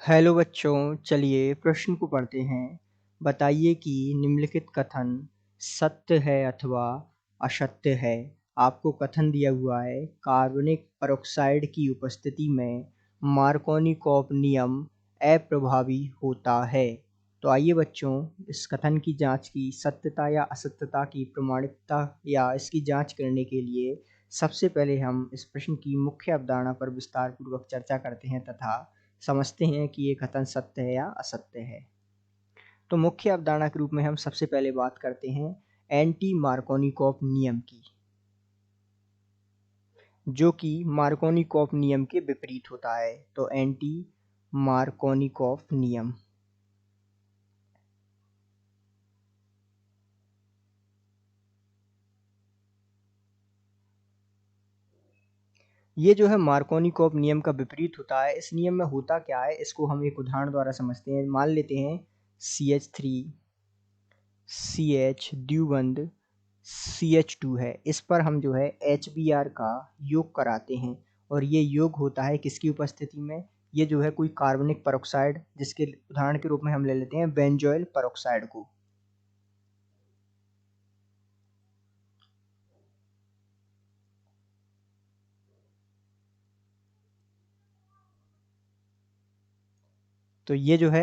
Hello बच्चों, चलिए प्रश्न को पढ़ते हैं। बताइए कि निम्नलिखित कथन सत्य है अथवा असत्य है। आपको कथन दिया हुआ है, कार्बनिक परऑक्साइड की उपस्थिति में मार्कोनिकॉफ नियम अप्रभावी होता है। तो आइए बच्चों, इस कथन की जांच की सत्यता या असत्यता की प्रमाणिकता या इसकी जांच करने के लिए सबसे पहले हम इस प्रश्न की मुख्य अवधारणा पर विस्तार पूर्वक चर्चा करते हैं तथा समझते हैं कि ये कथन सत्य है या असत्य है। तो मुख्य अवधारणा के रूप में हम सबसे पहले बात करते हैं एंटी मार्कोनिकॉफ नियम की, जो कि मार्कोनिकॉफ नियम के विपरीत होता है। तो एंटी मार्कोनिकॉफ नियम, ये जो है मार्कोनिकॉफ नियम का विपरीत होता है। इस नियम में होता क्या है, इसको हम एक उदाहरण द्वारा समझते हैं। मान लेते हैं CH3 CH द्विबंध CH2 है, इस पर हम जो है HBr का योग कराते हैं और ये योग होता है किसकी उपस्थिति में? ये जो है कोई कार्बनिक परऑक्साइड, जिसके उदाहरण के रूप में हम ले लेते हैं बेंजोइल परऑक्साइड को। तो ये जो है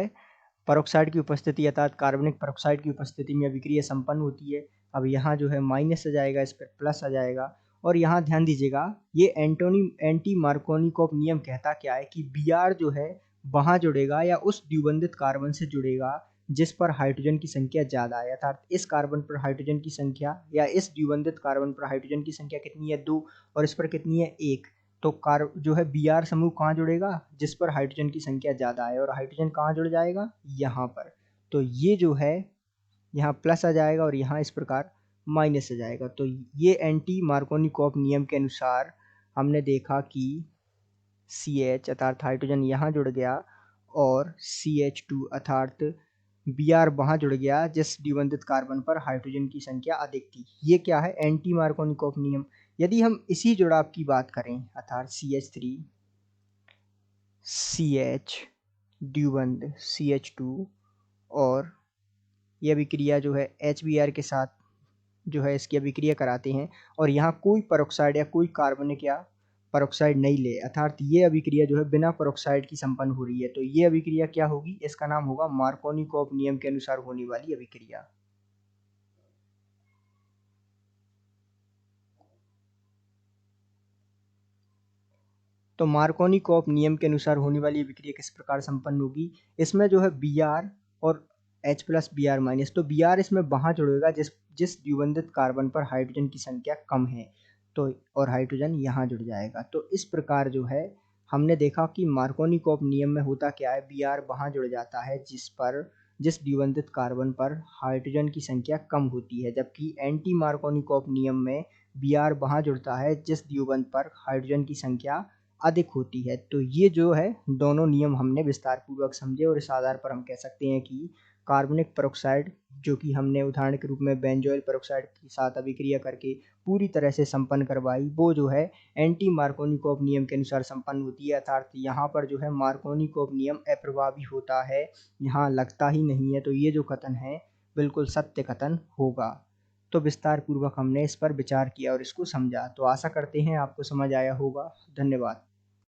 परऑक्साइड की उपस्थिति अर्थात कार्बनिक परऑक्साइड की उपस्थिति में अभिक्रिया संपन्न होती है। अब यहाँ जो है माइनस आ जाएगा, इस पर प्लस आ जाएगा। और यहाँ ध्यान दीजिएगा, ये एंटी मार्कोनिकॉफ नियम कहता क्या है कि Br जो है वहां जुड़ेगा या उस द्विबंधित कार्बन से जुड़ेगा जिस पर हाइड्रोजन की संख्या ज्यादा है। अर्थात इस कार्बन पर हाइड्रोजन की संख्या या इस द्विबंधित कार्बन पर हाइड्रोजन की संख्या कितनी है? 2, और इस पर कितनी है? 1। तो कार जो है Br समूह कहाँ जुड़ेगा? जिस पर हाइड्रोजन की संख्या ज़्यादा है, और हाइड्रोजन कहाँ जुड़ जाएगा? यहाँ पर। तो ये जो है यहाँ प्लस आ जाएगा और यहाँ इस प्रकार माइनस आ जाएगा। तो ये एंटी मार्कोनिकॉफ नियम के अनुसार हमने देखा कि CH अर्थात हाइड्रोजन यहाँ जुड़ गया और CH2 अर्थात Br वहाँ जुड़ गया जिस द्विबंधित कार्बन पर हाइड्रोजन की संख्या अधिक थी। ये क्या है? एंटी मार्कोनिकॉफ नियम। यदि हम इसी जुड़ाव की बात करें अर्थात CH3 CH द्विबंध CH2 और यह अभिक्रिया जो है HBr के साथ जो है इसकी अभिक्रिया कराते हैं और यहाँ कोई परऑक्साइड या कोई कार्बनिक या परऑक्साइड नहीं ले, अर्थात ये अभिक्रिया जो है बिना परऑक्साइड की संपन्न हो रही है। तो ये अभिक्रिया क्या होगी? इसका नाम होगा मार्कोनिकॉफ नियम के अनुसार होने वाली अभिक्रिया। तो मार्कोनिकॉफ नियम के अनुसार होने वाली अभिक्रिया किस प्रकार संपन्न होगी? इसमें जो है Br और H प्लस Br माइनस, तो Br इसमें वहां जुड़ेगा जिस द्विबंधित कार्बन पर हाइड्रोजन की संख्या कम है, तो और हाइड्रोजन यहाँ जुड़ जाएगा। तो इस प्रकार जो है हमने देखा कि मार्कोनिकॉफ नियम में होता क्या है, Br वहां जुड़ जाता है जिस द्विबंधित कार्बन पर हाइड्रोजन की संख्या कम होती है, जबकि एंटी मार्कोनिकॉफ नियम में Br वहां जुड़ता है जिस द्विबंध पर हाइड्रोजन की संख्या अधिक होती है। तो ये जो है दोनों नियम हमने विस्तार पूर्वक समझे और इस आधार पर हम कह सकते हैं कि कार्बनिक परऑक्साइड, जो कि हमने उदाहरण के रूप में बेंजोइल परऑक्साइड के साथ अभिक्रिया करके पूरी तरह से संपन्न करवाई, वो जो है एंटी मार्कोनिकॉफ नियम के अनुसार संपन्न होती है। अर्थात यहाँ पर जो है मार्कोनिकॉफ नियम अप्रभावी होता है, यहाँ लगता ही नहीं है। तो ये जो कथन है बिल्कुल सत्य कथन होगा। तो विस्तार पूर्वक हमने इस पर विचार किया और इसको समझा। तो आशा करते हैं आपको समझ आया होगा। धन्यवाद।